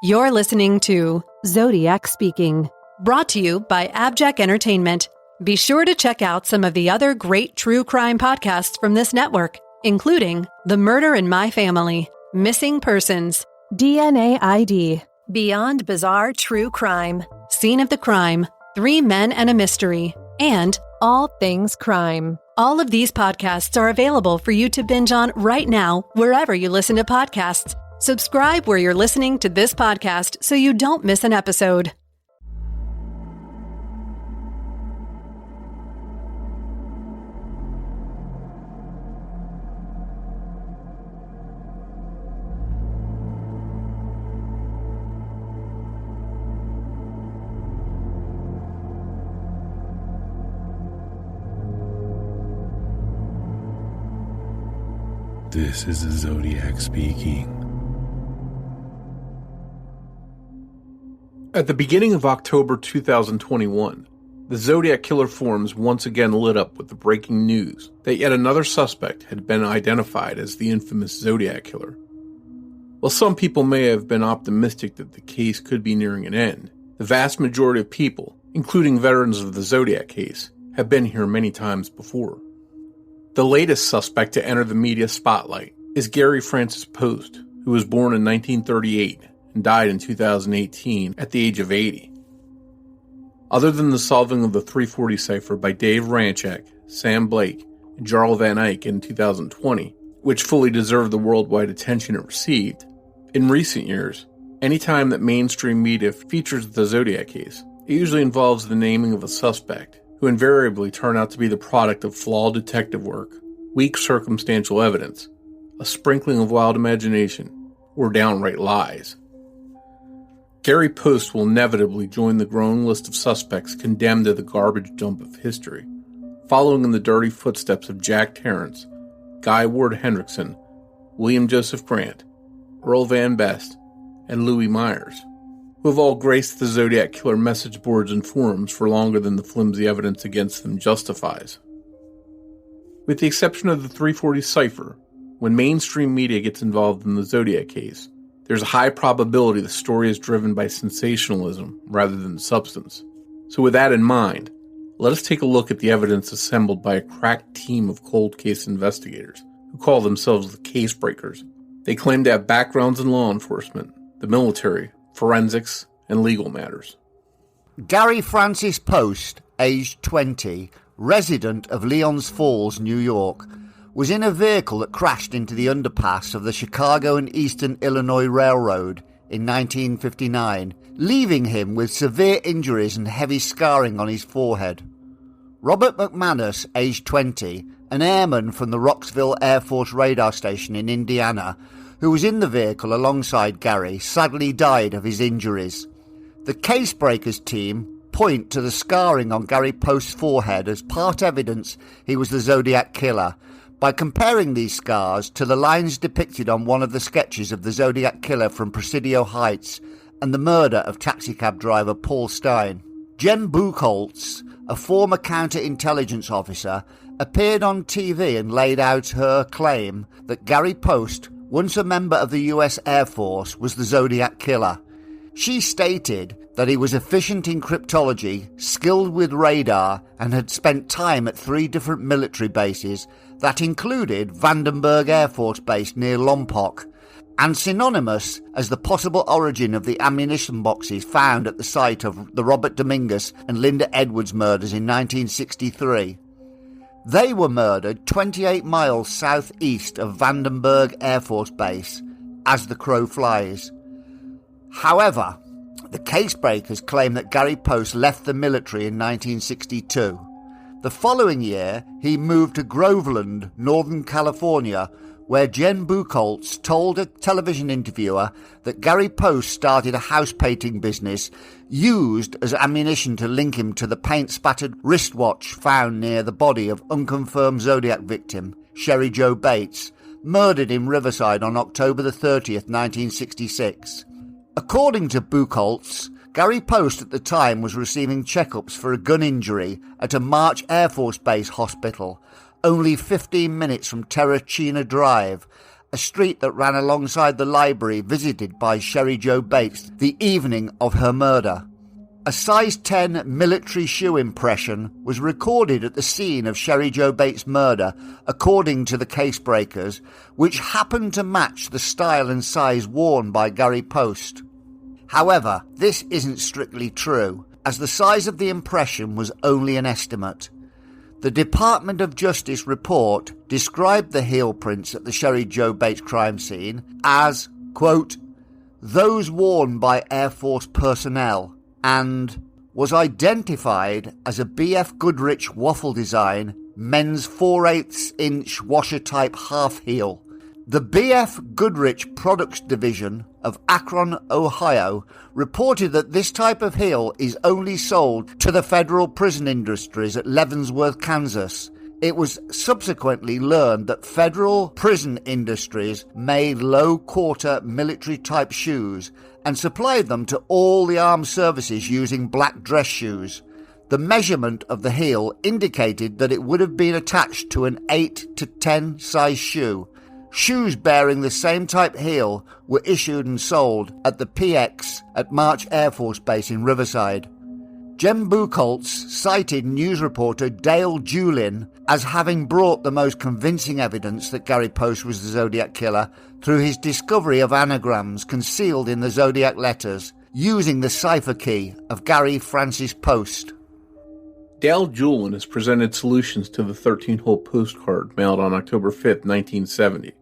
You're listening to Zodiac Speaking, brought to you by AbJack Entertainment. Be sure to check out some of the other great true crime podcasts from this network, including The Murder in My Family, Missing Persons, DNA ID, Beyond Bizarre True Crime, Scene of the Crime, 3 Men and a Mystery, and All Things Crime. All of these podcasts are available for you to binge on right now, wherever you listen to podcasts. Subscribe where you're listening to this podcast so you don't miss an episode. This is the Zodiac speaking. At the beginning of October 2021, the Zodiac killer forums once again lit up with the breaking news that yet another suspect had been identified as the infamous Zodiac killer. While some people may have been optimistic that the case could be nearing an end, the vast majority of people, including veterans of the Zodiac case, have been here many times before. The latest suspect to enter the media spotlight is Francis Poste, who was born in 1938 and died in 2018 at the age of 80. Other than the solving of the 340 cipher by Dave Ranchak, Sam Blake, and Jarl Van Eyck in 2020, which fully deserved the worldwide attention it received, in recent years, any time that mainstream media features the Zodiac case, it usually involves the naming of a suspect, who invariably turn out to be the product of flawed detective work, weak circumstantial evidence, a sprinkling of wild imagination, or downright lies. Poste will inevitably join the growing list of suspects condemned to the garbage dump of history, following in the dirty footsteps of Jack Terrence, Guy Ward Hendrickson, William Joseph Grant, Earl Van Best, and Louis Myers, who have all graced the Zodiac killer message boards and forums for longer than the flimsy evidence against them justifies. With the exception of the 340 cipher, when mainstream media gets involved in the Zodiac case, there's a high probability the story is driven by sensationalism rather than substance. So with that in mind, let us take a look at the evidence assembled by a crack team of cold case investigators who call themselves the Case Breakers. They claim to have backgrounds in law enforcement, the military, forensics, and legal matters. Francis Poste, aged 20, resident of Leons Falls, New York, was in a vehicle that crashed into the underpass of the Chicago and Eastern Illinois Railroad in 1959, leaving him with severe injuries and heavy scarring on his forehead. Robert McManus, aged 20, an airman from the Rocksville Air Force radar station in Indiana, who was in the vehicle alongside Gary, sadly died of his injuries. The Case Breakers team point to the scarring on Gary Poste's forehead as part evidence he was the Zodiac killer, by comparing these scars to the lines depicted on one of the sketches of the Zodiac killer from Presidio Heights and the murder of taxicab driver Paul Stein. Jen Buchholz, a former counterintelligence officer, appeared on TV and laid out her claim that Gary Poste, once a member of the US Air Force, was the Zodiac killer. She stated that he was efficient in cryptology, skilled with radar, and had spent time at 3 different military bases that included Vandenberg Air Force Base near Lompoc, and synonymous as the possible origin of the ammunition boxes found at the site of the Robert Dominguez and Linda Edwards murders in 1963. They were murdered 28 miles southeast of Vandenberg Air Force Base, as the crow flies. However, the Case Breakers claim that Gary Poste left the military in 1962. The following year, he moved to Groveland, Northern California, where Jen Buchholz told a television interviewer that Gary Poste started a house painting business used as ammunition to link him to the paint-spattered wristwatch found near the body of unconfirmed Zodiac victim Sherry Jo Bates, murdered in Riverside on October 30th, 1966. According to Buchholz, Gary Poste at the time was receiving checkups for a gun injury at a March Air Force Base hospital, only 15 minutes from Terracina Drive, a street that ran alongside the library visited by Sherry Jo Bates the evening of her murder. A size 10 military shoe impression was recorded at the scene of Sherry Jo Bates' murder, according to the casebreakers, which happened to match the style and size worn by Gary Poste. However, this isn't strictly true, as the size of the impression was only an estimate. The Department of Justice report described the heel prints at the Sherry Jo Bates crime scene as, quote, those worn by Air Force personnel, and was identified as a B.F. Goodrich waffle design men's 4/8 inch washer type half heel. The B.F. Goodrich Products Division of Akron, Ohio, reported that this type of heel is only sold to the federal prison industries at Leavenworth, Kansas. It was subsequently learned that federal prison industries made low-quarter military-type shoes and supplied them to all the armed services using black dress shoes. The measurement of the heel indicated that it would have been attached to an 8 to 10 size shoe. Shoes bearing the same type heel were issued and sold at the PX at March Air Force Base in Riverside. Jem Buchholz cited news reporter Dale Julin as having brought the most convincing evidence that Gary Poste was the Zodiac killer through his discovery of anagrams concealed in the Zodiac letters using the cipher key of Gary Francis Poste. Dale Julin has presented solutions to the 13-hole postcard mailed on October 5, 1970,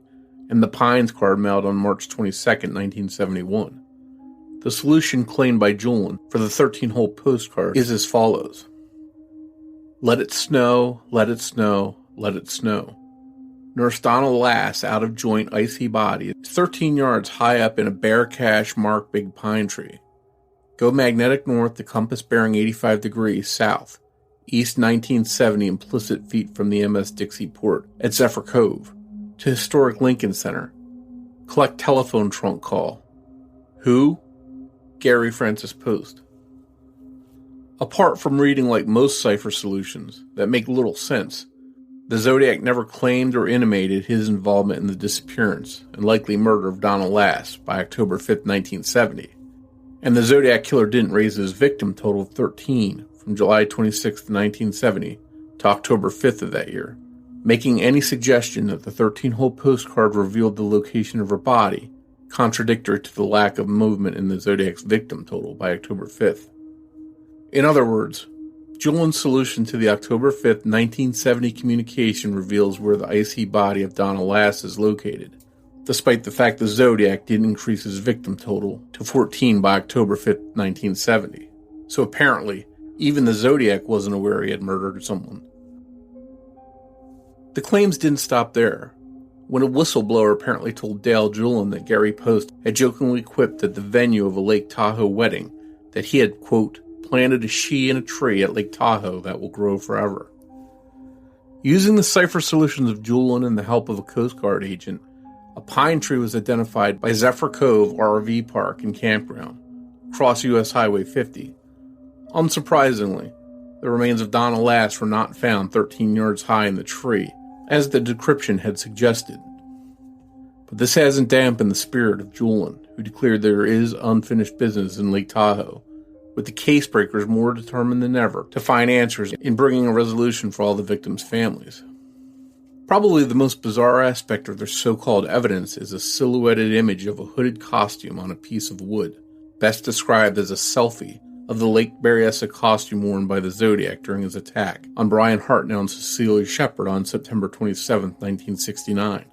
and the Pines card mailed on March 22, 1971. The solution claimed by Julin for the 13-hole postcard is as follows. Let it snow, let it snow, let it snow. Nurse Donald Lass, out of joint, icy body, is 13 yards high up in a bare cache marked big pine tree. Go magnetic north to compass bearing 85 degrees south, east 1970 implicit feet from the MS Dixie port at Zephyr Cove, to historic Lincoln Center. Collect telephone trunk call. Who? Gary Francis Poste. Apart from reading like most cipher solutions that make little sense, the Zodiac never claimed or intimated his involvement in the disappearance and likely murder of Donald Lass by October 5, 1970. And the Zodiac killer didn't raise his victim total of 13 from July 26, 1970 to October 5th of that year, making any suggestion that the 13-hole postcard revealed the location of her body contradictory to the lack of movement in the Zodiac's victim total by October 5th. In other words, Julin's solution to the October 5th, 1970 communication reveals where the icy body of Donald Lass is located, despite the fact the Zodiac didn't increase his victim total to 14 by October 5th, 1970. So apparently, even the Zodiac wasn't aware he had murdered someone. The claims didn't stop there. When a whistleblower apparently told Dale Julin that Gary Poste had jokingly quipped at the venue of a Lake Tahoe wedding that he had, quote, planted a she in a tree at Lake Tahoe that will grow forever. Using the cipher solutions of Julin and the help of a Coast Guard agent, a pine tree was identified by Zephyr Cove RV Park and Campground, across U.S. Highway 50. Unsurprisingly, the remains of Donald Lass were not found 13 yards high in the tree, as the decryption had suggested. But this hasn't dampened the spirit of Julin, who declared there is unfinished business in Lake Tahoe, with the casebreakers more determined than ever to find answers in bringing a resolution for all the victims' families. Probably the most bizarre aspect of their so-called evidence is a silhouetted image of a hooded costume on a piece of wood, best described as a selfie of the Lake Berryessa costume worn by the Zodiac during his attack on Brian Hartnell and Cecilia Shepard on September 27, 1969.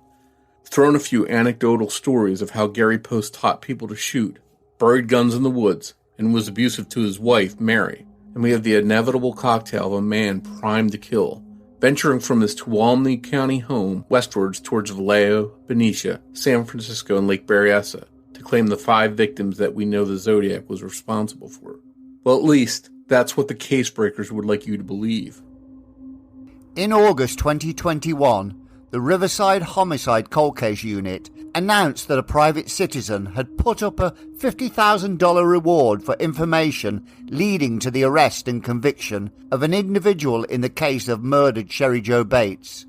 Thrown a few anecdotal stories of how Gary Poste taught people to shoot, buried guns in the woods, and was abusive to his wife, Mary, and we have the inevitable cocktail of a man primed to kill, venturing from his Tuolumne County home westwards towards Vallejo, Benicia, San Francisco, and Lake Berryessa to claim the 5 victims that we know the Zodiac was responsible for. Well, at least, that's what the casebreakers would like you to believe. In August 2021, the Riverside Homicide Cold Case Unit announced that a private citizen had put up a $50,000 reward for information leading to the arrest and conviction of an individual in the case of murdered Sherry Jo Bates.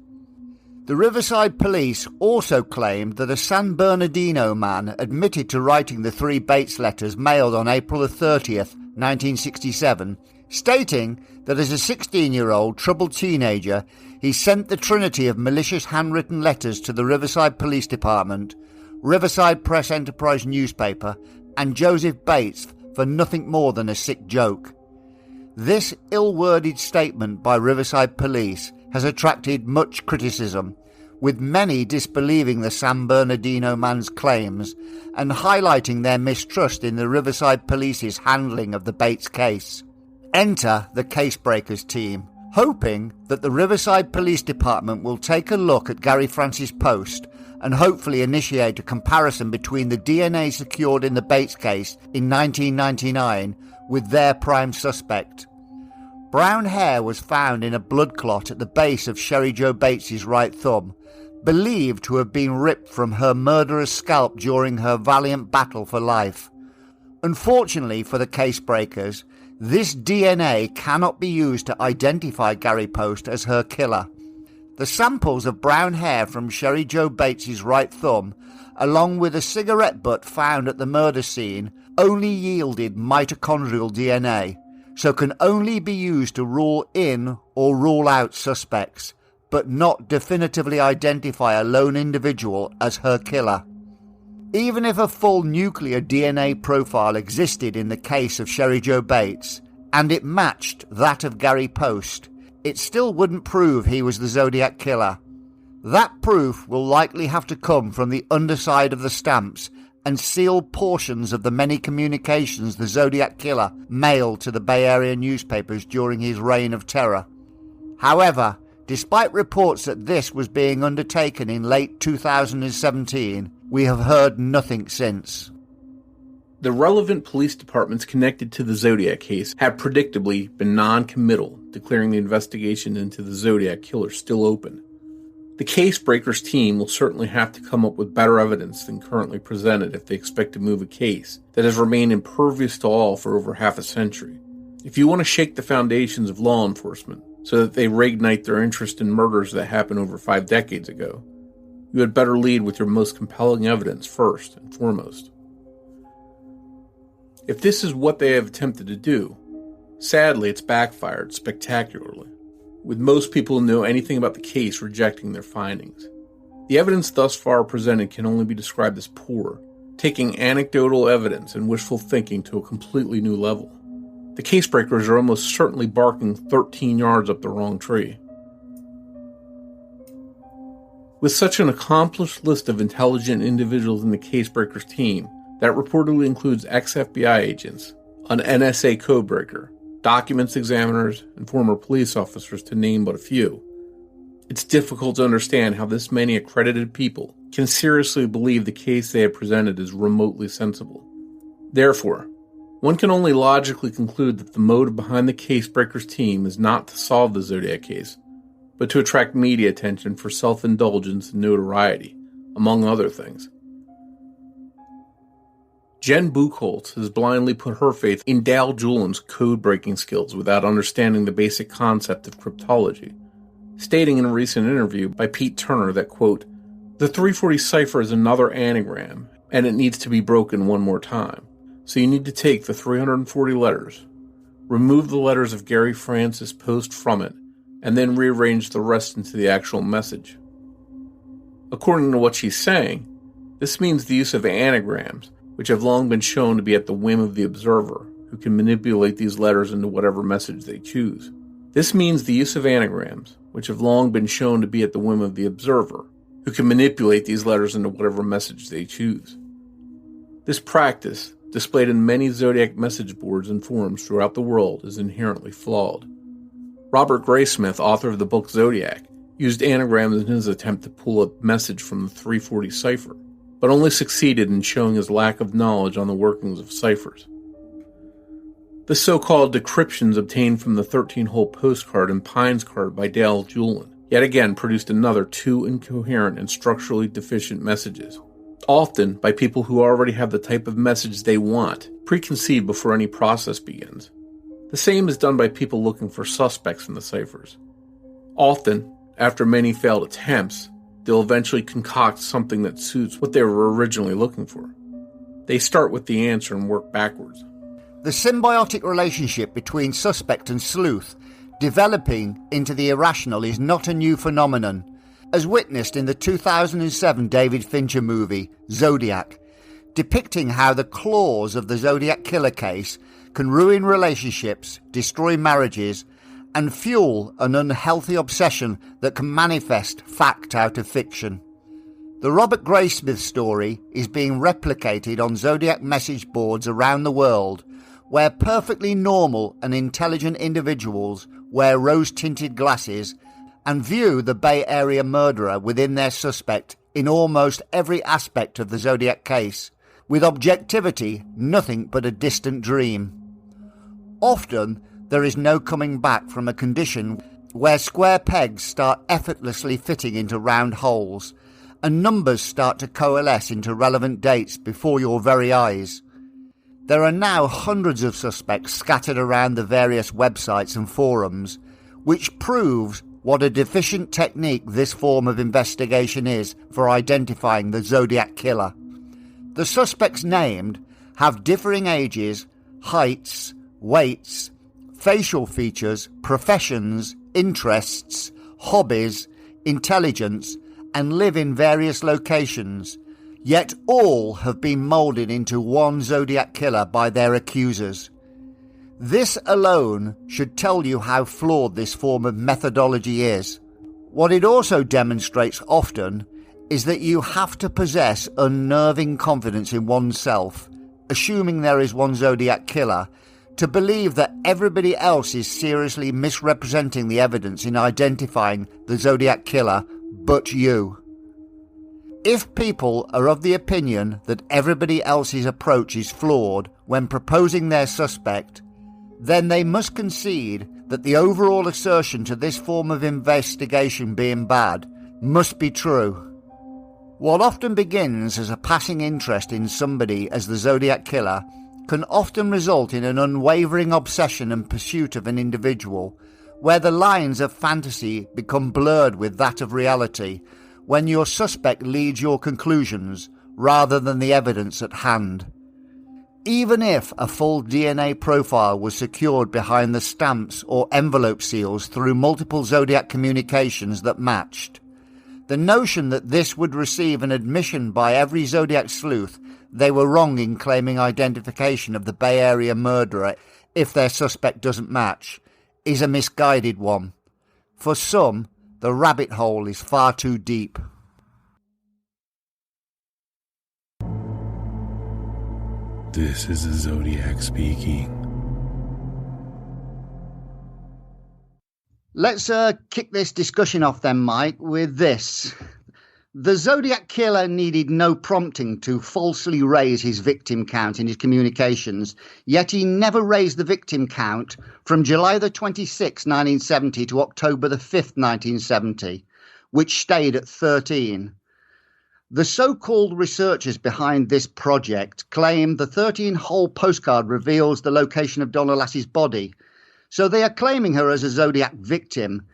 The Riverside Police also claimed that a San Bernardino man admitted to writing the 3 Bates letters mailed on April 30th, 1967, stating that as a 16-year-old troubled teenager, he sent the trinity of malicious handwritten letters to the Riverside Police Department, Riverside Press Enterprise newspaper, and Joseph Bates for nothing more than a sick joke. This ill-worded statement by Riverside Police has attracted much criticism, with many disbelieving the San Bernardino man's claims and highlighting their mistrust in the Riverside Police's handling of the Bates case. Enter the Casebreakers team, hoping that the Riverside Police Department will take a look at Gary Francis Poste and hopefully initiate a comparison between the DNA secured in the Bates case in 1999 with their prime suspect. Brown hair was found in a blood clot at the base of Sherry Jo Bates's right thumb, believed to have been ripped from her murderer's scalp during her valiant battle for life. Unfortunately for the Casebreakers, this DNA cannot be used to identify Gary Poste as her killer. The samples of brown hair from Sherry Jo Bates's right thumb, along with a cigarette butt found at the murder scene, only yielded mitochondrial DNA, so can only be used to rule in or rule out suspects, but not definitively identify a lone individual as her killer. Even if a full nuclear DNA profile existed in the case of Sherry Jo Bates, and it matched that of Gary Poste, it still wouldn't prove he was the Zodiac killer. That proof will likely have to come from the underside of the stamps and sealed portions of the many communications the Zodiac killer mailed to the Bay Area newspapers during his reign of terror. However, despite reports that this was being undertaken in late 2017, we have heard nothing since. The relevant police departments connected to the Zodiac case have predictably been non-committal, declaring the investigation into the Zodiac killer still open. The Casebreakers team will certainly have to come up with better evidence than currently presented if they expect to move a case that has remained impervious to all for over half a century. If you want to shake the foundations of law enforcement so that they reignite their interest in murders that happened over 5 decades ago, you had better lead with your most compelling evidence first and foremost. If this is what they have attempted to do, sadly it's backfired spectacularly, with most people who know anything about the case rejecting their findings. The evidence thus far presented can only be described as poor, taking anecdotal evidence and wishful thinking to a completely new level. The Casebreakers are almost certainly barking 13 yards up the wrong tree. With such an accomplished list of intelligent individuals in the Casebreakers team that reportedly includes ex-FBI agents, an NSA codebreaker, documents examiners, and former police officers to name but a few, it's difficult to understand how this many accredited people can seriously believe the case they have presented is remotely sensible. Therefore, one can only logically conclude that the motive behind the Casebreakers team is not to solve the Zodiac case, but to attract media attention for self-indulgence and notoriety, among other things. Jen Buchholz has blindly put her faith in Dale Julin's code-breaking skills without understanding the basic concept of cryptology, stating in a recent interview by Pete Turner that, quote, "The 340 cipher is another anagram, and it needs to be broken one more time. So you need to take the 340 letters, remove the letters of Gary Francis Poste from it, and then rearrange the rest into the actual message." According to what she's saying, this means the use of anagrams, which have long been shown to be at the whim of the observer, who can manipulate these letters into whatever message they choose. This means the use of anagrams, which have long been shown to be at the whim of the observer, who can manipulate these letters into whatever message they choose. This practice, displayed in many Zodiac message boards and forums throughout the world, is inherently flawed. Robert Graysmith, author of the book Zodiac, used anagrams in his attempt to pull a message from the 340 cipher, but only succeeded in showing his lack of knowledge on the workings of ciphers. The so-called decryptions obtained from the 13-hole postcard and Pines card by Dale Julin yet again produced another 2 incoherent and structurally deficient messages, often by people who already have the type of message they want preconceived before any process begins. The same is done by people looking for suspects in the ciphers. Often, after many failed attempts, they'll eventually concoct something that suits what they were originally looking for. They start with the answer and work backwards. The symbiotic relationship between suspect and sleuth developing into the irrational is not a new phenomenon, as witnessed in the 2007 David Fincher movie Zodiac, depicting how the claws of the Zodiac killer case can ruin relationships, destroy marriages, and fuel an unhealthy obsession that can manifest fact out of fiction. The Robert Graysmith story is being replicated on Zodiac message boards around the world, where perfectly normal and intelligent individuals wear rose-tinted glasses and view the Bay Area murderer within their suspect in almost every aspect of the Zodiac case, with objectivity nothing but a distant dream. Often, there is no coming back from a condition where square pegs start effortlessly fitting into round holes, and numbers start to coalesce into relevant dates before your very eyes. There are now hundreds of suspects scattered around the various websites and forums, which proves what a deficient technique this form of investigation is for identifying the Zodiac killer. The suspects named have differing ages, heights, weights, facial features, professions, interests, hobbies, intelligence, and live in various locations, yet all have been moulded into one Zodiac killer by their accusers. This alone should tell you how flawed this form of methodology is. What it also demonstrates often is that you have to possess unnerving confidence in oneself, assuming there is one Zodiac killer, to believe that everybody else is seriously misrepresenting the evidence in identifying the Zodiac killer but you. If people are of the opinion that everybody else's approach is flawed when proposing their suspect, then they must concede that the overall assertion to this form of investigation being bad must be true. What often begins as a passing interest in somebody as the Zodiac killer can often result in an unwavering obsession and pursuit of an individual, where the lines of fantasy become blurred with that of reality, when your suspect leads your conclusions rather than the evidence at hand. Even if a full DNA profile was secured behind the stamps or envelope seals through multiple Zodiac communications that matched, the notion that this would receive an admission by every Zodiac sleuth they were wrong in claiming identification of the Bay Area murderer if their suspect doesn't match is a misguided one. For some, the rabbit hole is far too deep. This is the Zodiac speaking. Let's kick this discussion off then, Mike, with this. The Zodiac killer needed no prompting to falsely raise his victim count in his communications, yet he never raised the victim count from July the 26th, 1970 to October the 5th, 1970, which stayed at 13. The so-called researchers behind this project claim the 13-hole postcard reveals the location of Donna Lassie's body, so they are claiming her as a Zodiac victim.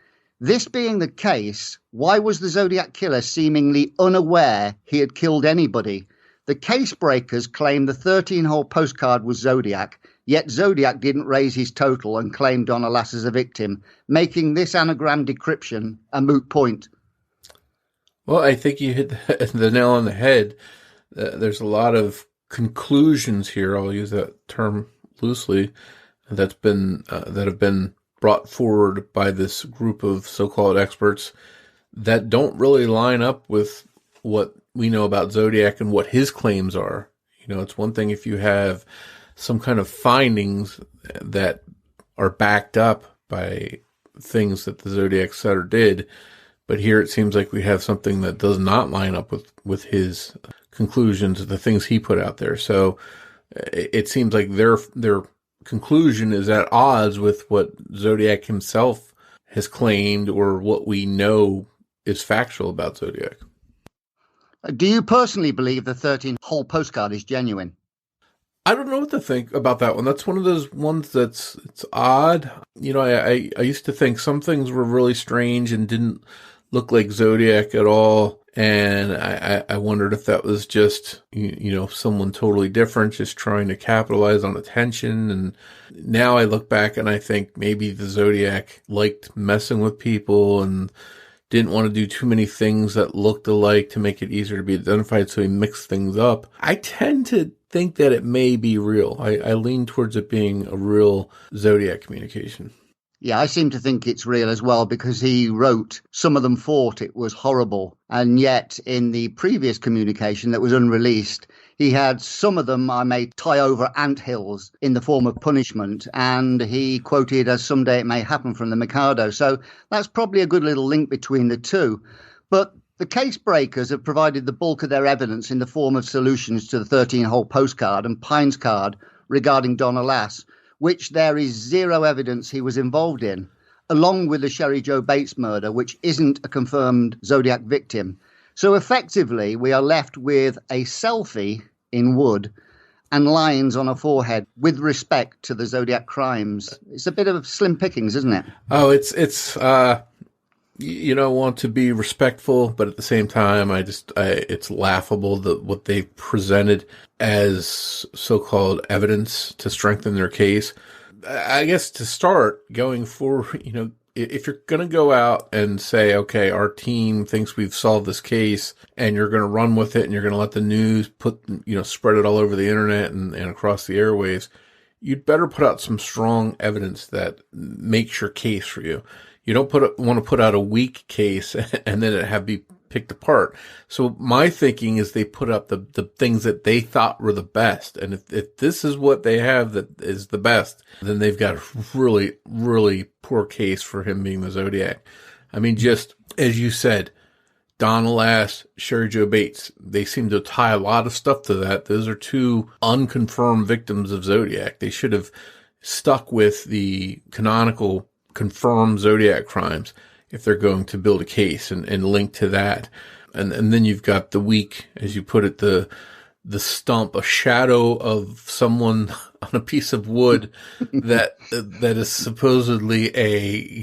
This being the case, why was the Zodiac killer seemingly unaware he had killed anybody? The case breakers claim the 13-hole postcard was Zodiac, yet Zodiac didn't raise his total and claim Donna Lass as a victim, making this anagram decryption a moot point. Well, I think you hit the nail on the head. There's a lot of conclusions here, I'll use that term loosely, that have been brought forward by this group of so-called experts that don't really line up with what we know about Zodiac and what his claims are. You know, it's one thing if you have some kind of findings that are backed up by things that the Zodiac said or did, but here it seems like we have something that does not line up with his conclusions, the things he put out there. So it seems like their conclusion is at odds with what Zodiac himself has claimed or what we know is factual about Zodiac. Do you personally believe the 13-hole postcard is genuine? I don't know what to think about that one. That's one of those ones it's odd. You know, I used to think some things were really strange and didn't look like Zodiac at all. And I wondered if that was just, someone totally different, just trying to capitalize on attention. And now I look back and I think maybe the Zodiac liked messing with people and didn't want to do too many things that looked alike to make it easier to be identified, so he mixed things up. I tend to think that it may be real. I lean towards it being a real Zodiac communication. Yeah, I seem to think it's real as well, because he wrote, some of them thought it was horrible. And yet in the previous communication that was unreleased, he had some of them I may tie over anthills in the form of punishment. And he quoted, as someday it may happen, from the Mikado. So that's probably a good little link between the two. But the case breakers have provided the bulk of their evidence in the form of solutions to the 13-hole postcard and Pines card regarding Donna Lass, which there is zero evidence he was involved in, along with the Sherry Joe Bates murder, which isn't a confirmed Zodiac victim. So effectively, we are left with a selfie in wood and lines on a forehead with respect to the Zodiac crimes. It's a bit of slim pickings, isn't it? Oh, it's you don't want to be respectful, but at the same time, it's laughable that what they presented as so-called evidence to strengthen their case. I guess to start going forward, if you're going to go out and say, okay, our team thinks we've solved this case, and you're going to run with it and you're going to let the news spread it all over the internet and across the airwaves, you'd better put out some strong evidence that makes your case for you. You don't want to put out a weak case and then it have be picked apart. So my thinking is they put up the things that they thought were the best. And if this is what they have that is the best, then they've got a really, really poor case for him being the Zodiac. I mean, just as you said, Donna Lass, Sherry Joe Bates, they seem to tie a lot of stuff to that. Those are two unconfirmed victims of Zodiac. They should have stuck with the canonical confirmed Zodiac crimes if they're going to build a case and link to that. And then you've got the weak, as you put it, the stump, a shadow of someone on a piece of wood that is supposedly a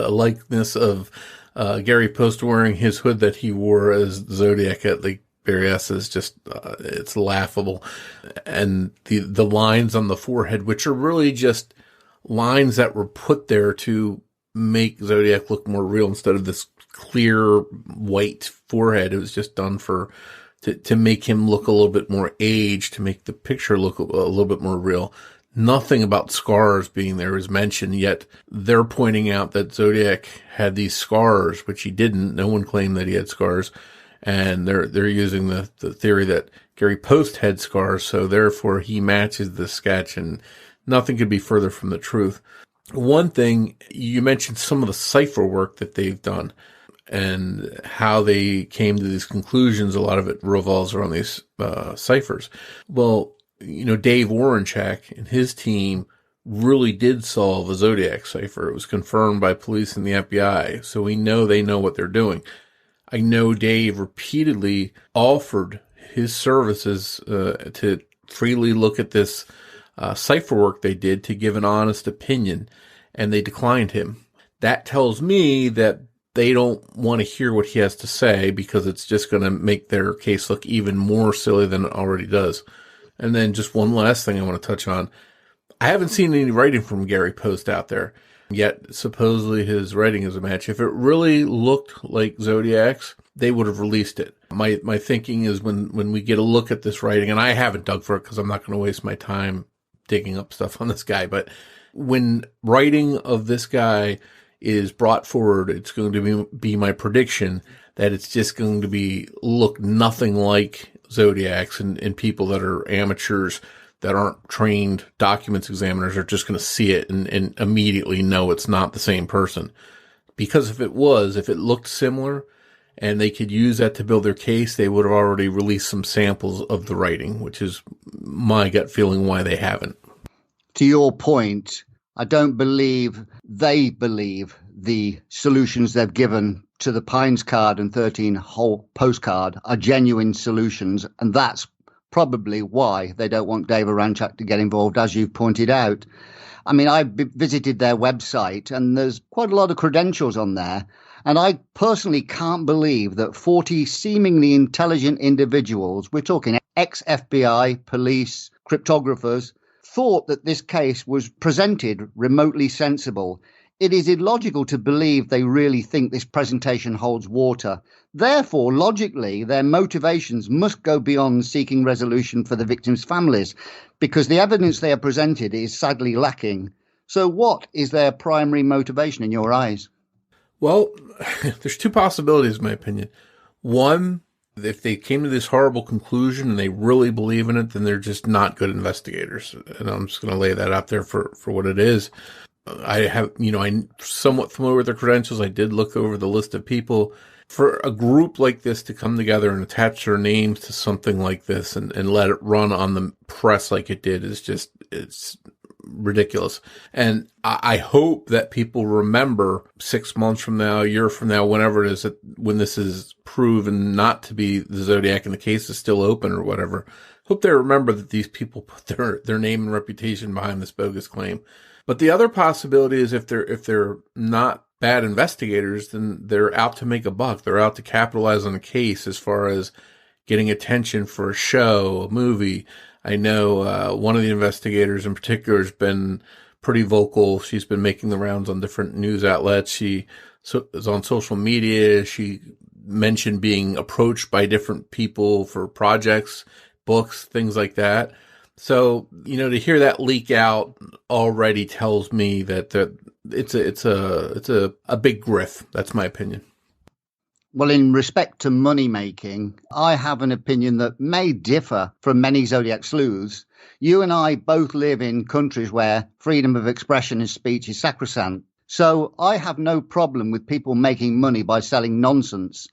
likeness of Gary Poste wearing his hood that he wore as Zodiac at Lake Berryessa is just, it's laughable. And the lines on the forehead, which are really just lines that were put there to make Zodiac look more real instead of this clear white forehead. It was just done to make him look a little bit more aged, to make the picture look a little bit more real. Nothing about scars being there is mentioned, yet they're pointing out that Zodiac had these scars, which he didn't. No one claimed that he had scars. And they're using the theory that Gary Poste had scars, so therefore he matches the sketch, and nothing could be further from the truth. One thing, you mentioned some of the cipher work that they've done and how they came to these conclusions. A lot of it revolves around these ciphers. Well, Dave Warrenchak and his team really did solve a Zodiac cipher. It was confirmed by police and the FBI, so we know they know what they're doing. I know Dave repeatedly offered his services to freely look at this cipher work they did to give an honest opinion, and they declined him. That tells me that they don't want to hear what he has to say because it's just going to make their case look even more silly than it already does. And then just one last thing I want to touch on. I haven't seen any writing from Gary Poste out there, yet supposedly his writing is a match. If it really looked like Zodiac's, they would have released it. My thinking is when we get a look at this writing, and I haven't dug for it because I'm not going to waste my time digging up stuff on this guy, but when writing of this guy is brought forward, it's going to be my prediction that it's just going to look nothing like Zodiac's, and people that are amateurs that aren't trained documents examiners are just going to see it and immediately know it's not the same person. Because if it looked similar and they could use that to build their case, they would have already released some samples of the writing, which is my gut feeling why they haven't. To your point, I don't believe they believe the solutions they've given to the Pines card and 13-hole postcard are genuine solutions, and that's probably why they don't want Dave Warrenchak to get involved, as you've pointed out. I mean, I visited their website, and there's quite a lot of credentials on there, And I personally can't believe that 40 seemingly intelligent individuals, we're talking ex-FBI, police, cryptographers, thought that this case was presented remotely sensible. It is illogical to believe they really think this presentation holds water. Therefore, logically, their motivations must go beyond seeking resolution for the victims' families, because the evidence they are presented is sadly lacking. So what is their primary motivation in your eyes? Well, there's two possibilities, in my opinion. One, if they came to this horrible conclusion and they really believe in it, then they're just not good investigators. And I'm just going to lay that out there for what it is. I'm somewhat familiar with their credentials. I did look over the list of people. For a group like this to come together and attach their names to something like this and let it run on the press like it did it's ridiculous. And I hope that people remember 6 months from now, a year from now, whenever it is, when this is proven not to be the Zodiac and the case is still open or whatever, hope they remember that these people put their name and reputation behind this bogus claim. But the other possibility is if they're not bad investigators, then they're out to make a buck. They're out to capitalize on a case as far as getting attention for a show, a movie. I know one of the investigators in particular has been pretty vocal. She's been making the rounds on different news outlets. She is on social media. She mentioned being approached by different people for projects, books, things like that. So, to hear that leak out already tells me that it's a big grift. That's my opinion. Well, in respect to money making, I have an opinion that may differ from many Zodiac sleuths. You and I both live in countries where freedom of expression and speech is sacrosanct. So I have no problem with people making money by selling nonsense.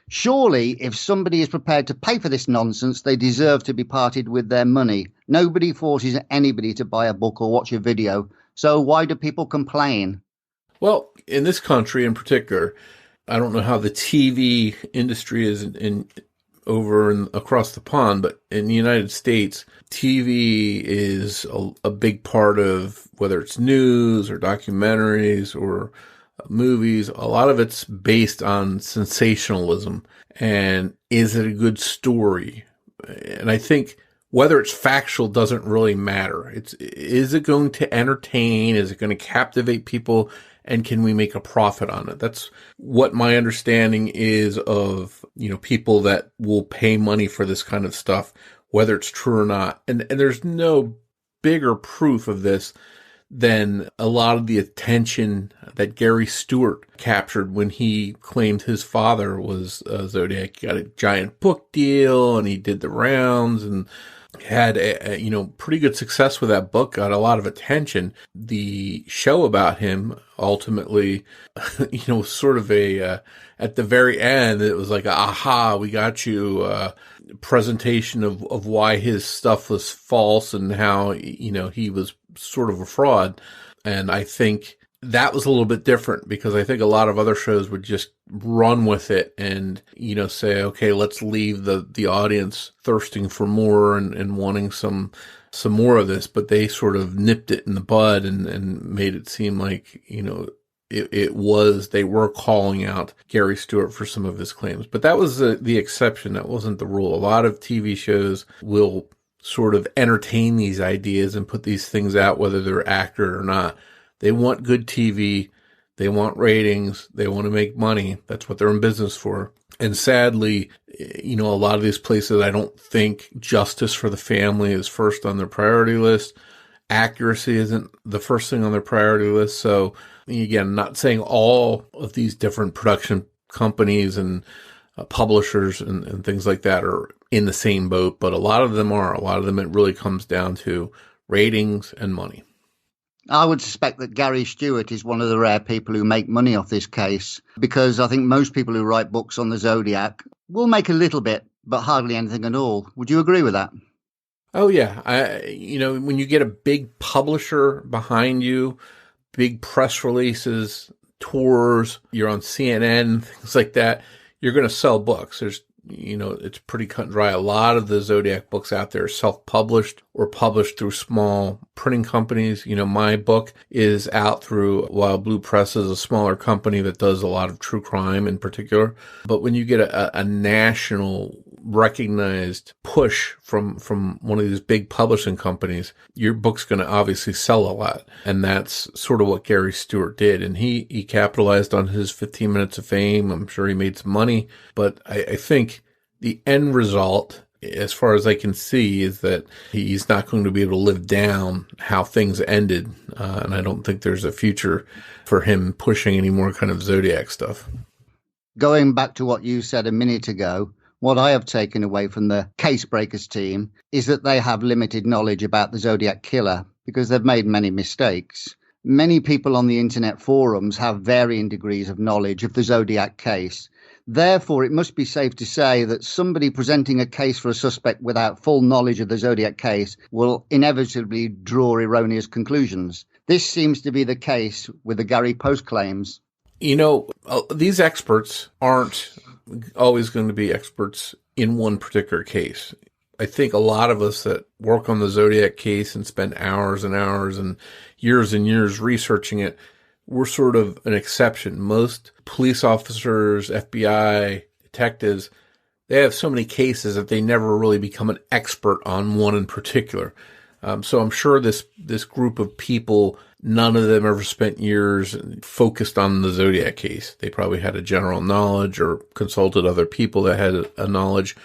Surely, if somebody is prepared to pay for this nonsense, they deserve to be parted with their money. Nobody forces anybody to buy a book or watch a video. So why do people complain? Well, in this country in particular, I don't know how the TV industry is over and across the pond, but in the United States, TV is a big part of whether it's news or documentaries or movies. A lot of it's based on sensationalism and is it a good story? And I think whether it's factual doesn't really matter. Is it going to entertain? Is it going to captivate people? And can we make a profit on it? That's what my understanding is of, people that will pay money for this kind of stuff, whether it's true or not. And there's no bigger proof of this than a lot of the attention that Gary Stewart captured when he claimed his father was Zodiac. He got a giant book deal and he did the rounds and had a pretty good success with that book, got a lot of attention. The show about him ultimately, sort of at the very end, it was like, aha, we got you presentation of why his stuff was false and how, he was sort of a fraud. And I think that was a little bit different because I think a lot of other shows would just run with it and, say, okay, let's leave the audience thirsting for more and wanting some more of this. But they sort of nipped it in the bud and made it seem like, they were calling out Gary Stewart for some of his claims. But that was the exception. That wasn't the rule. A lot of TV shows will sort of entertain these ideas and put these things out, whether they're accurate or not. They want good TV. They want ratings. They want to make money. That's what they're in business for. And sadly, a lot of these places, I don't think justice for the family is first on their priority list. Accuracy isn't the first thing on their priority list. So again, I'm not saying all of these different production companies and publishers and things like that are in the same boat, but a lot of them are. A lot of them, it really comes down to ratings and money. I would suspect that Gary Stewart is one of the rare people who make money off this case, because I think most people who write books on the Zodiac will make a little bit, but hardly anything at all. Would you agree with that? Oh, yeah. When you get a big publisher behind you, big press releases, tours, you're on CNN, things like that, you're going to sell books. There's it's pretty cut and dry. A lot of the Zodiac books out there are self-published or published through small printing companies. My book is out through Wild Blue Press, is a smaller company that does a lot of true crime in particular. But when you get a national recognized push from one of these big publishing companies, your book's going to obviously sell a lot. And that's sort of what Gary Stewart did. And he capitalized on his 15 minutes of fame. I'm sure he made some money, but I think the end result, as far as I can see, is that he's not going to be able to live down how things ended. And I don't think there's a future for him pushing any more kind of Zodiac stuff. Going back to what you said a minute ago, what I have taken away from the Case Breakers team is that they have limited knowledge about the Zodiac killer because they've made many mistakes. Many people on the internet forums have varying degrees of knowledge of the Zodiac case. Therefore, it must be safe to say that somebody presenting a case for a suspect without full knowledge of the Zodiac case will inevitably draw erroneous conclusions. This seems to be the case with the Gary Poste claims. These experts aren't always going to be experts in one particular case. I think a lot of us that work on the Zodiac case and spend hours and hours and years researching it, we're sort of an exception. Most police officers, FBI, detectives, they have so many cases that they never really become an expert on one in particular. So I'm sure this group of people, none of them ever spent years focused on the Zodiac case. They probably had a general knowledge or consulted other people that had a knowledge.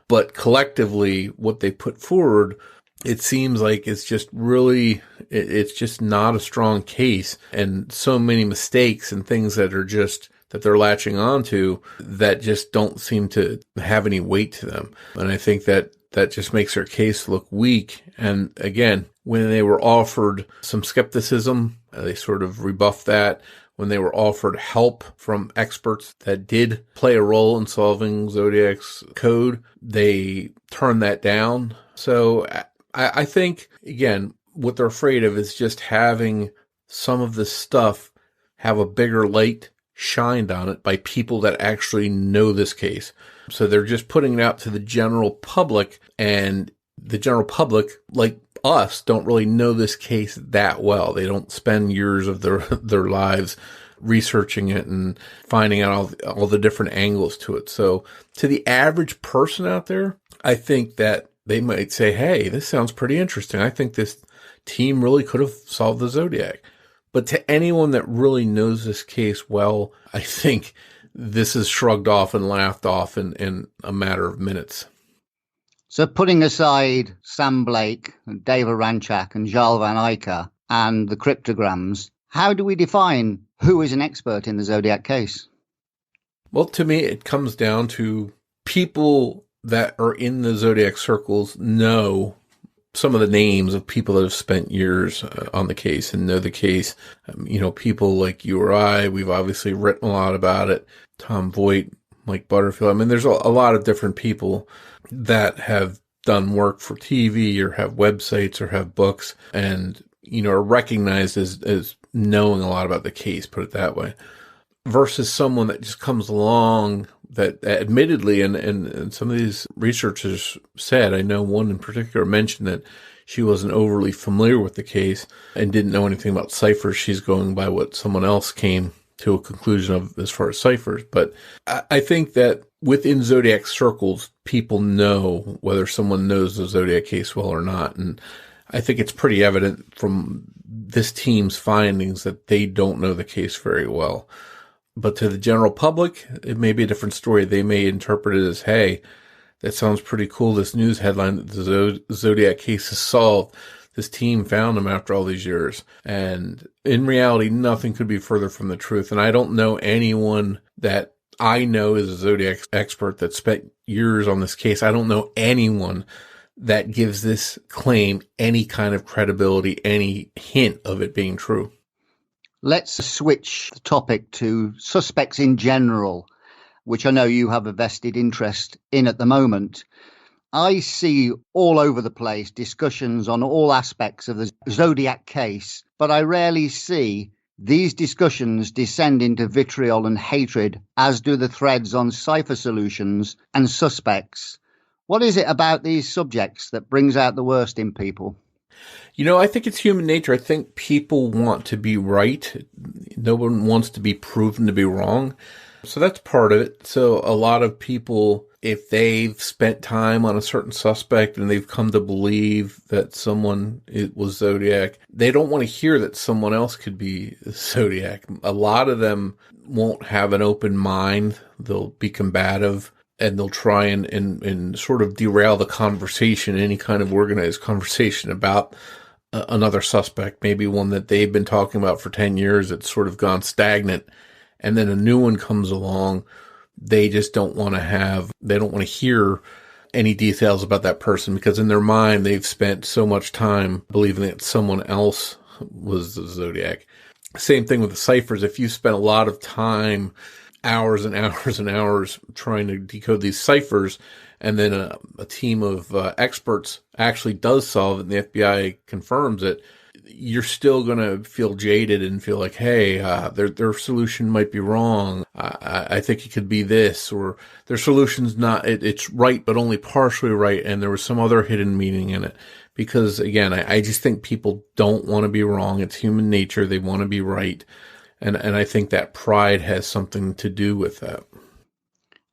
But collectively, what they put forward, it seems like it's just not a strong case, and so many mistakes and things that they're latching onto that just don't seem to have any weight to them. And I think that just makes their case look weak. And again, when they were offered some skepticism, they sort of rebuffed that. When they were offered help from experts that did play a role in solving Zodiac's code, they turned that down. So I think, again, what they're afraid of is just having some of this stuff have a bigger light shined on it by people that actually know this case. So they're just putting it out to the general public, and the general public, like us, don't really know this case that well. They don't spend years of their lives researching it and finding out all the different angles to it. So to the average person out there, I think that they might say, hey, this sounds pretty interesting. I think this team really could have solved the Zodiac. But to anyone that really knows this case well, I think this is shrugged off and laughed off in a matter of minutes. So putting aside Sam Blake, Dave Aranchak and Jarl Van Eyck and the cryptograms, how do we define who is an expert in the Zodiac case? Well, to me, it comes down to people that are in the Zodiac circles know some of the names of people that have spent years on the case and know the case. People like you or I, we've obviously written a lot about it. Tom Voight, Mike Butterfield. I mean, there's a lot of different people that have done work for TV or have websites or have books and, are recognized as knowing a lot about the case, put it that way, versus someone that just comes along that admittedly, and some of these researchers said, I know one in particular mentioned that she wasn't overly familiar with the case and didn't know anything about ciphers. She's going by what someone else came to a conclusion of as far as ciphers. But I think that within Zodiac circles, people know whether someone knows the Zodiac case well or not. And I think it's pretty evident from this team's findings that they don't know the case very well. But to the general public, it may be a different story. They may interpret it as, hey, that sounds pretty cool. This news headline that the Zodiac case is solved. This team found him after all these years. And in reality, nothing could be further from the truth. And I don't know anyone that I know is a Zodiac expert that spent years on this case. I don't know anyone that gives this claim any kind of credibility, any hint of it being true. Let's switch the topic to suspects in general, which I know you have a vested interest in at the moment. I see all over the place discussions on all aspects of the Zodiac case, but I rarely see These discussions descend into vitriol and hatred, as do the threads on cipher solutions and suspects. What is it about these subjects that brings out the worst in people? I think it's human nature. I think people want to be right. No one wants to be proven to be wrong. So that's part of it. So a lot of people, if they've spent time on a certain suspect and they've come to believe that it was Zodiac, they don't want to hear that someone else could be Zodiac. A lot of them won't have an open mind. They'll be combative. And they'll try and sort of derail the conversation, any kind of organized conversation about another suspect, maybe one that they've been talking about for 10 years that's sort of gone stagnant. And then a new one comes along. They just don't want to hear any details about that person, because in their mind, they've spent so much time believing that someone else was the Zodiac. Same thing with the ciphers. If you spent a lot of time, hours and hours and hours trying to decode these ciphers, and then a team of experts actually does solve it and the FBI confirms it, you're still going to feel jaded and feel like, hey, their solution might be wrong. I think it could be this, or their solution's not, it's right, but only partially right, and there was some other hidden meaning in it. Because, again, I just think people don't want to be wrong. It's human nature. They want to be right. And I think that pride has something to do with that.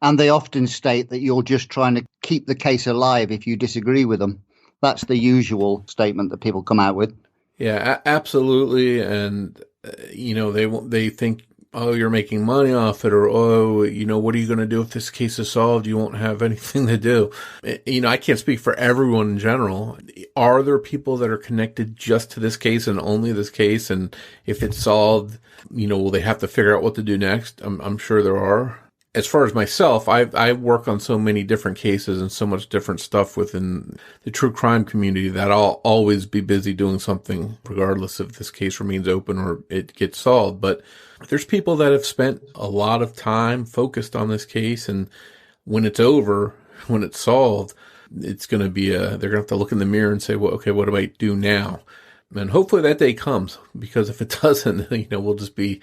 And they often state that you're just trying to keep the case alive if you disagree with them. That's the usual statement that people come out with. Yeah, absolutely. And, they think, oh, you're making money off it, or, oh, what are you going to do if this case is solved? You won't have anything to do. I can't speak for everyone in general. Are there people that are connected just to this case and only this case? And if it's solved, will they have to figure out what to do next? I'm sure there are. As far as myself, I work on so many different cases and so much different stuff within the true crime community that I'll always be busy doing something, regardless if this case remains open or it gets solved. But there's people that have spent a lot of time focused on this case, and when it's over, when it's solved, it's going to be they're going to have to look in the mirror and say, well, okay, what do I do now? And hopefully that day comes, because if it doesn't, we'll just be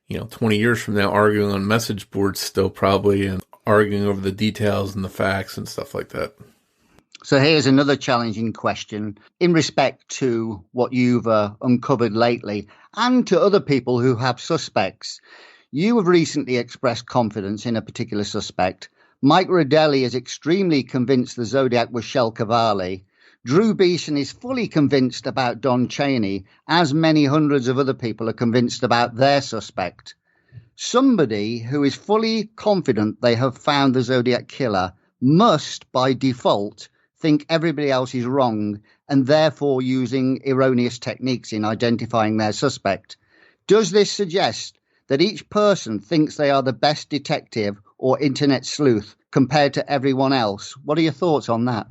20 years from now arguing on message boards still, probably, and arguing over the details and the facts and stuff like that. So here's another challenging question in respect to what you've uncovered lately, and to other people who have suspects. You have recently expressed confidence in a particular suspect. Mike Rodelli is extremely convinced the Zodiac was Shel Cavalli. Drew Beeson is fully convinced about Don Chaney, as many hundreds of other people are convinced about their suspect. Somebody who is fully confident they have found the Zodiac killer must, by default, think everybody else is wrong and therefore using erroneous techniques in identifying their suspect. Does this suggest that each person thinks they are the best detective or internet sleuth compared to everyone else? What are your thoughts on that?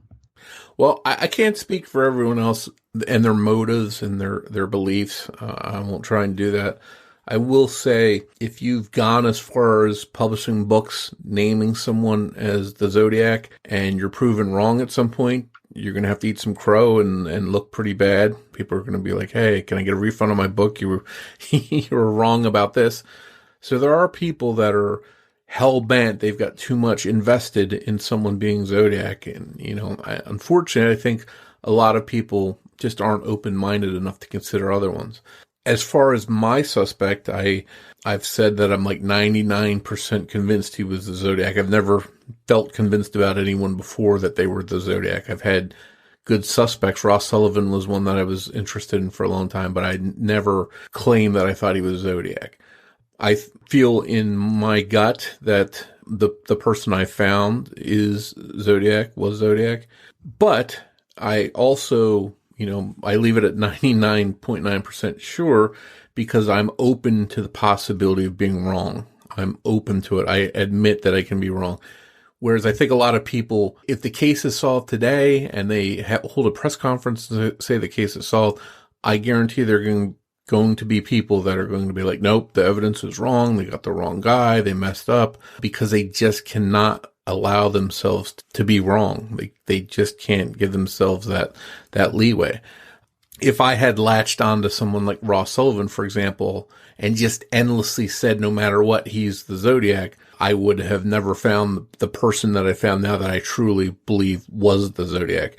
Well, I can't speak for everyone else and their motives and their beliefs. I won't try and do that. I will say, if you've gone as far as publishing books naming someone as the Zodiac and you're proven wrong at some point, you're going to have to eat some crow and look pretty bad. People are going to be like, hey, can I get a refund on my book? You were wrong about this. So there are people that are hell-bent. They've got too much invested in someone being Zodiac. And, unfortunately, I think a lot of people just aren't open-minded enough to consider other ones. As far as my suspect, I've said that I'm like 99% convinced he was the Zodiac. I've never felt convinced about anyone before that they were the Zodiac. I've had good suspects. Ross Sullivan was one that I was interested in for a long time, but I never claimed that I thought he was Zodiac. I feel in my gut that the person I found was Zodiac, but I also, I leave it at 99.9% sure because I'm open to the possibility of being wrong. I'm open to it. I admit that I can be wrong. Whereas I think a lot of people, if the case is solved today and they hold a press conference and say the case is solved, I guarantee they're going to be people that are going to be like, nope, the evidence is wrong. They got the wrong guy. They messed up, because they just cannot allow themselves to be wrong. They just can't give themselves that leeway. if I had latched onto someone like Ross Sullivan, for example, and just endlessly said, no matter what, he's the Zodiac, I would have never found the person that I found now that I truly believe was the Zodiac.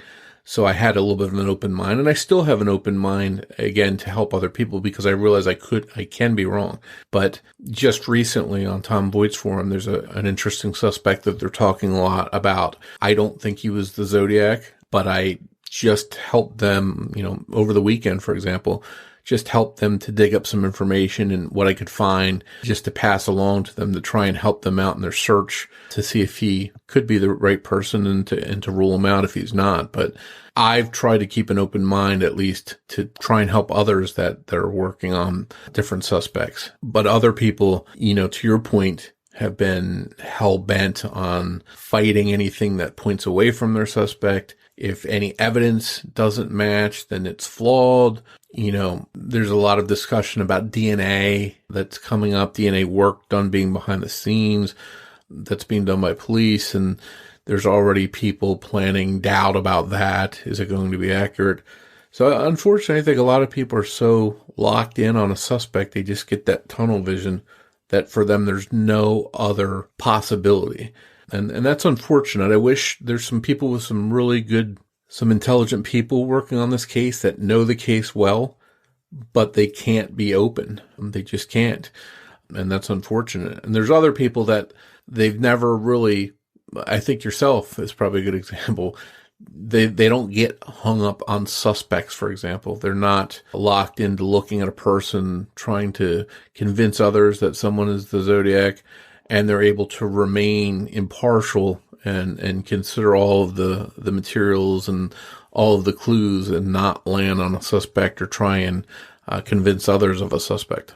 So I had a little bit of an open mind, and I still have an open mind, again, to help other people because I realize I can be wrong. But just recently on Tom Boyd's forum, there's an interesting suspect that they're talking a lot about. I don't think he was the Zodiac, but I just helped them, over the weekend, for example, just help them to dig up some information and what I could find just to pass along to them to try and help them out in their search to see if he could be the right person and to rule him out if he's not. But I've tried to keep an open mind, at least to try and help others that are working on different suspects. But other people, to your point, have been hell bent on fighting anything that points away from their suspect. If any evidence doesn't match, then it's flawed. There's a lot of discussion about DNA that's coming up, DNA work done being behind the scenes that's being done by police. And there's already people planting doubt about that. Is it going to be accurate? So unfortunately, I think a lot of people are so locked in on a suspect, they just get that tunnel vision that for them, there's no other possibility. And that's unfortunate. I wish there's some people with some really good, some intelligent people working on this case that know the case well, but they can't be open. They just can't. And that's unfortunate. And there's other people that they've never really, I think yourself is probably a good example. They don't get hung up on suspects, for example. They're not locked into looking at a person, trying to convince others that someone is the Zodiac, and they're able to remain impartial and consider all of the materials and all of the clues and not land on a suspect or try and convince others of a suspect.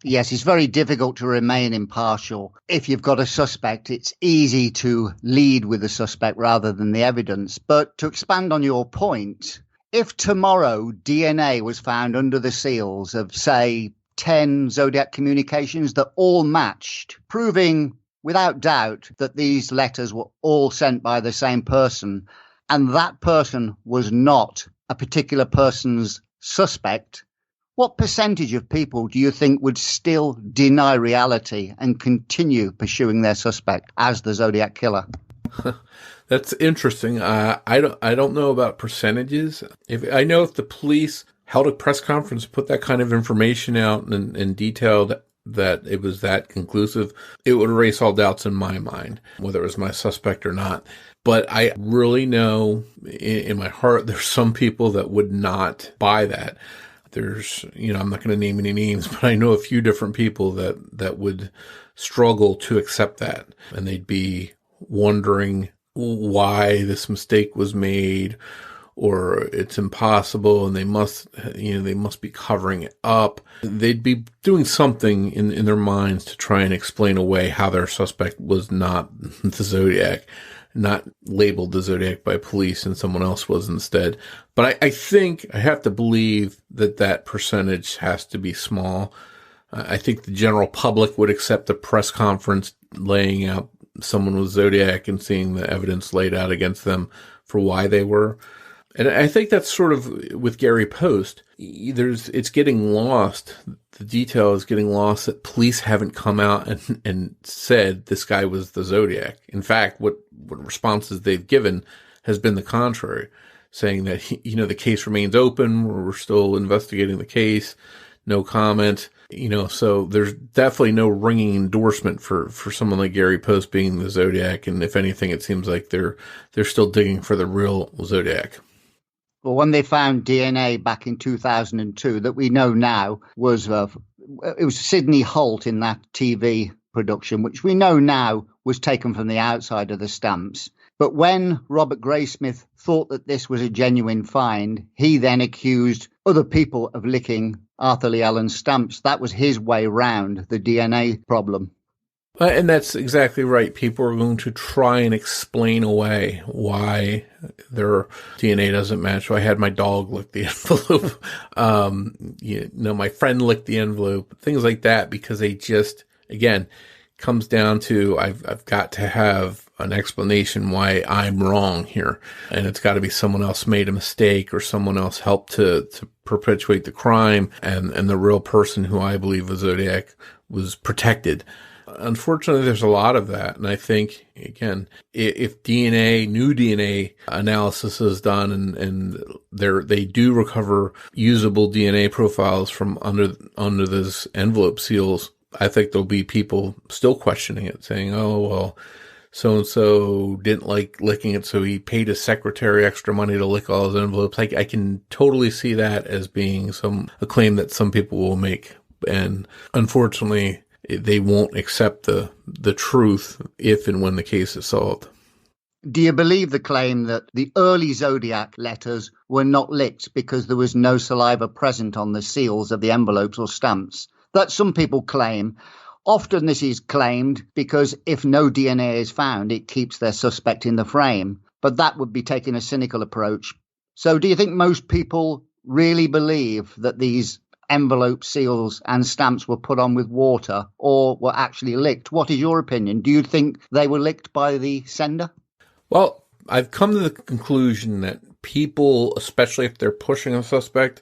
Yes, it's very difficult to remain impartial. If you've got a suspect, it's easy to lead with the suspect rather than the evidence. But to expand on your point, if tomorrow DNA was found under the seals of, say, 10 Zodiac communications that all matched, proving without doubt that these letters were all sent by the same person, and that person was not a particular person's suspect, what percentage of people do you think would still deny reality and continue pursuing their suspect as the Zodiac killer? That's interesting. I don't know about percentages. If the police held a press conference, put that kind of information out and detailed that it was that conclusive, it would erase all doubts in my mind, whether it was my suspect or not. But I really know in my heart, there's some people that would not buy that. There's, I'm not going to name any names, but I know a few different people that would struggle to accept that. And they'd be wondering why this mistake was made, or it's impossible and they must be covering it up. They'd be doing something in their minds to try and explain away how their suspect was not the Zodiac, not labeled the Zodiac by police and someone else was instead. But I think I have to believe that percentage has to be small. I think the general public would accept a press conference laying out someone with Zodiac and seeing the evidence laid out against them for why they were. And I think that's sort of with Gary Poste. It's getting lost. The detail is getting lost that police haven't come out and said this guy was the Zodiac. In fact, what responses they've given has been the contrary, saying that, the case remains open. We're still investigating the case. No comment. So there's definitely no ringing endorsement for someone like Gary Poste being the Zodiac. And if anything, it seems like they're still digging for the real Zodiac. Well, when they found DNA back in 2002, that we know now was it was Sidney Holt in that TV production, which we know now was taken from the outside of the stamps. But when Robert Graysmith thought that this was a genuine find, he then accused other people of licking Arthur Lee Allen's stamps. That was his way round the DNA problem. And that's exactly right. People are going to try and explain away why their DNA doesn't match. So I had my dog lick the envelope. My friend licked the envelope, things like that, because they just, again, comes down to I've got to have an explanation why I'm wrong here. And it's got to be someone else made a mistake or someone else helped to perpetuate the crime. And the real person who I believe was Zodiac was protected. Unfortunately, there's a lot of that. And I think, again, if new DNA analysis is done and they do recover usable DNA profiles from under those envelope seals, I think there'll be people still questioning it, saying, oh, well, so-and-so didn't like licking it, so he paid his secretary extra money to lick all his envelopes. I can totally see that as being a claim that some people will make. And unfortunately, they won't accept the truth if and when the case is solved. Do you believe the claim that the early Zodiac letters were not licked because there was no saliva present on the seals of the envelopes or stamps? That some people claim. Often this is claimed because if no DNA is found, it keeps their suspect in the frame. But that would be taking a cynical approach. So do you think most people really believe that these envelope seals and stamps were put on with water or were actually licked? What is your opinion? Do you think they were licked by the sender? Well, I've come to the conclusion that people, especially if they're pushing a suspect,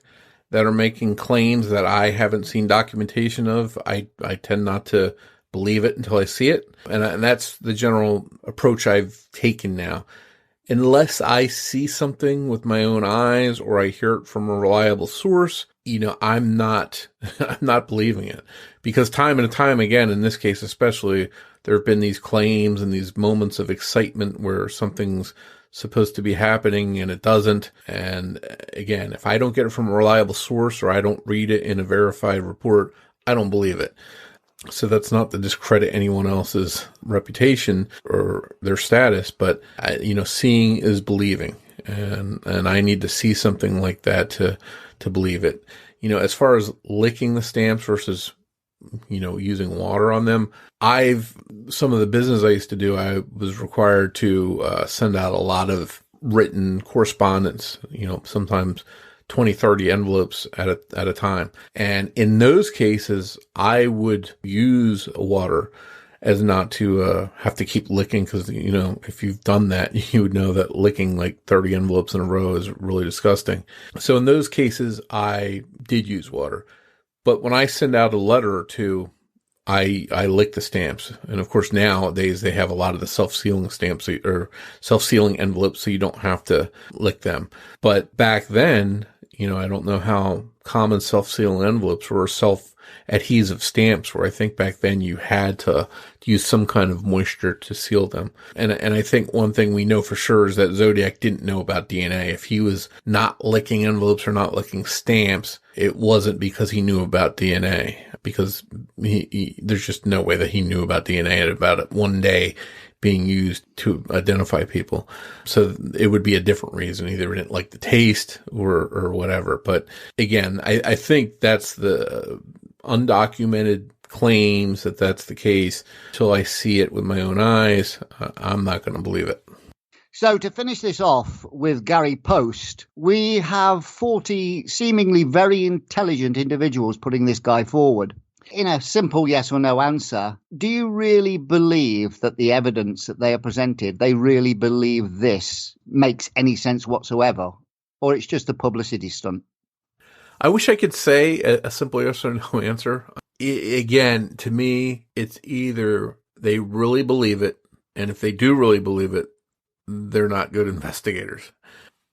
that are making claims that I haven't seen documentation of, I tend not to believe it until I see it. And that's the general approach I've taken now. Unless I see something with my own eyes or I hear it from a reliable source, I'm not believing it. Because time and time again, in this case especially, there have been these claims and these moments of excitement where something's supposed to be happening and it doesn't. And again, if I don't get it from a reliable source or I don't read it in a verified report, I don't believe it. So that's not to discredit anyone else's reputation or their status, but seeing is believing, and I need to see something like that to believe it. As far as licking the stamps versus using water on them, some of the business I used to do, I was required to send out a lot of written correspondence, sometimes 20, 30 envelopes at a time. And in those cases, I would use water as not to have to keep licking, because, if you've done that, you would know that licking like 30 envelopes in a row is really disgusting. So in those cases, I did use water. But when I send out a letter or two, I lick the stamps. And of course, nowadays they have a lot of the self-sealing stamps or self-sealing envelopes, so you don't have to lick them. But back then, I don't know how common self-sealing envelopes were, self-adhesive stamps, where I think back then you had to use some kind of moisture to seal them. And I think one thing we know for sure is that Zodiac didn't know about DNA. If he was not licking envelopes or not licking stamps, it wasn't because he knew about DNA, because there's just no way that he knew about DNA at about it one day being used to identify people. So it would be a different reason. Either he didn't like the taste or whatever. But again, I think that's the undocumented claims that's the case. Till I see it with my own eyes, I'm not going to believe it. So to finish this off with Gary Poste, we have 40 seemingly very intelligent individuals putting this guy forward. In a simple yes or no answer, do you really believe that the evidence that they are presented, they really believe this makes any sense whatsoever? Or it's just a publicity stunt? I wish I could say a simple yes or no answer. Again, to me, it's either they really believe it, and if they do really believe it, they're not good investigators.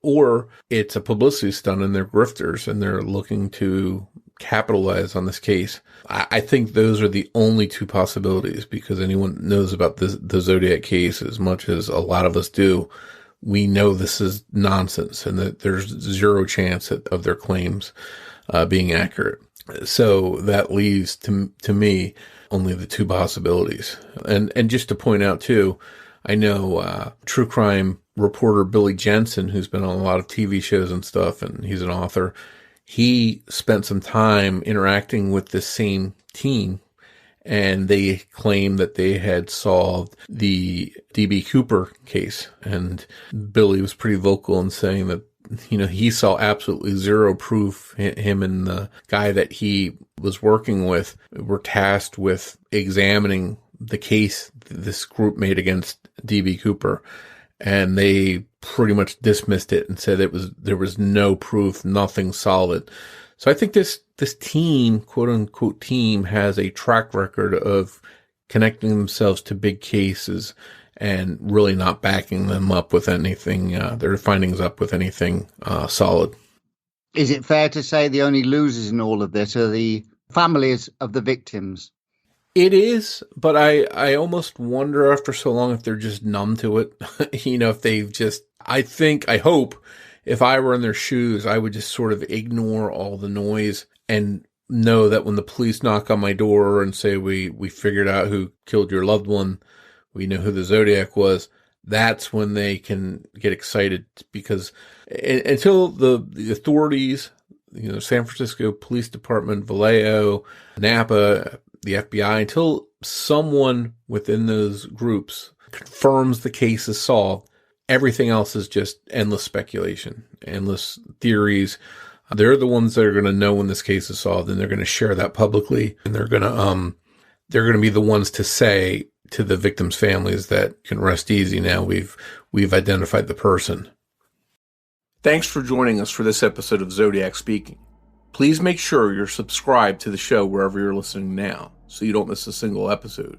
Or it's a publicity stunt and they're grifters and they're looking to capitalize on this case. I think those are the only two possibilities, because anyone knows about the Zodiac case as much as a lot of us do. We know this is nonsense and that there's zero chance of their claims being accurate. So that leaves to me only the two possibilities. And just to point out too, I know true crime reporter Billy Jensen, who's been on a lot of TV shows and stuff, and he's an author. He spent some time interacting with this same team, and they claimed that they had solved the D.B. Cooper case. And Billy was pretty vocal in saying that, he saw absolutely zero proof. Him and the guy that he was working with were tasked with examining the case this group made against D.B. Cooper, and they pretty much dismissed it and said there was no proof, nothing solid. So I think this team, quote unquote team, has a track record of connecting themselves to big cases and really not backing them up with anything, their findings up with anything solid. Is it fair to say the only losers in all of this are the families of the victims? It is, but I almost wonder after so long if they're just numb to it. If they've just, I hope if I were in their shoes, I would just sort of ignore all the noise and know that when the police knock on my door and say, we figured out who killed your loved one, we know who the Zodiac was, that's when they can get excited, because until the authorities, San Francisco Police Department, Vallejo, Napa, the FBI, until someone within those groups confirms the case is solved, everything else is just endless speculation, endless theories. They're the ones that are going to know when this case is solved, and they're going to share that publicly, and they're going to be the ones to say to the victims' families that can rest easy now. We've identified the person. Thanks for joining us for this episode of Zodiac Speaking. Please make sure you're subscribed to the show wherever you're listening now, so you don't miss a single episode.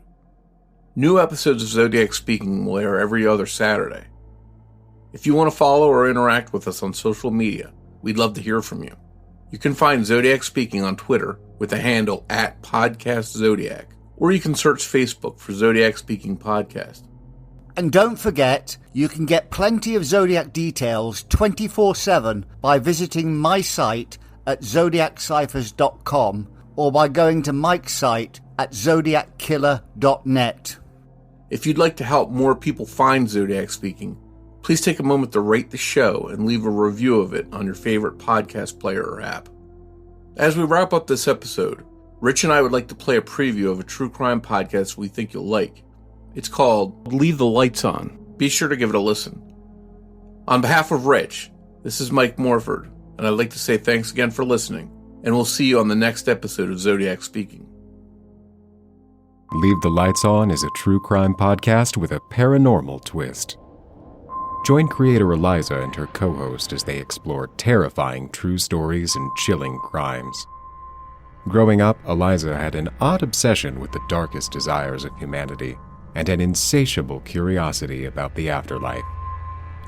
New episodes of Zodiac Speaking will air every other Saturday. If you want to follow or interact with us on social media, we'd love to hear from you. You can find Zodiac Speaking on Twitter with the handle @PodcastZodiac, or you can search Facebook for Zodiac Speaking Podcast. And don't forget, you can get plenty of Zodiac details 24/7 by visiting my site at zodiacciphers.com or by going to Mike's site at zodiackiller.net. If you'd like to help more people find Zodiac Speaking, please take a moment to rate the show and leave a review of it on your favorite podcast player or app. As we wrap up this episode, Rich and I would like to play a preview of a true crime podcast we think you'll like. It's called Leave the Lights On. Be sure to give it a listen. On behalf of Rich, this is Mike Morford, and I'd like to say thanks again for listening, and we'll see you on the next episode of Zodiac Speaking. Leave the Lights On is a true crime podcast with a paranormal twist. Join creator Eliza and her co-host as they explore terrifying true stories and chilling crimes. Growing up, Eliza had an odd obsession with the darkest desires of humanity and an insatiable curiosity about the afterlife.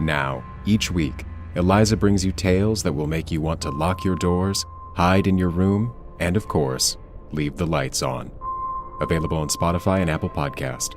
Now, each week, Eliza brings you tales that will make you want to lock your doors, hide in your room, and of course, leave the lights on. Available on Spotify and Apple Podcast.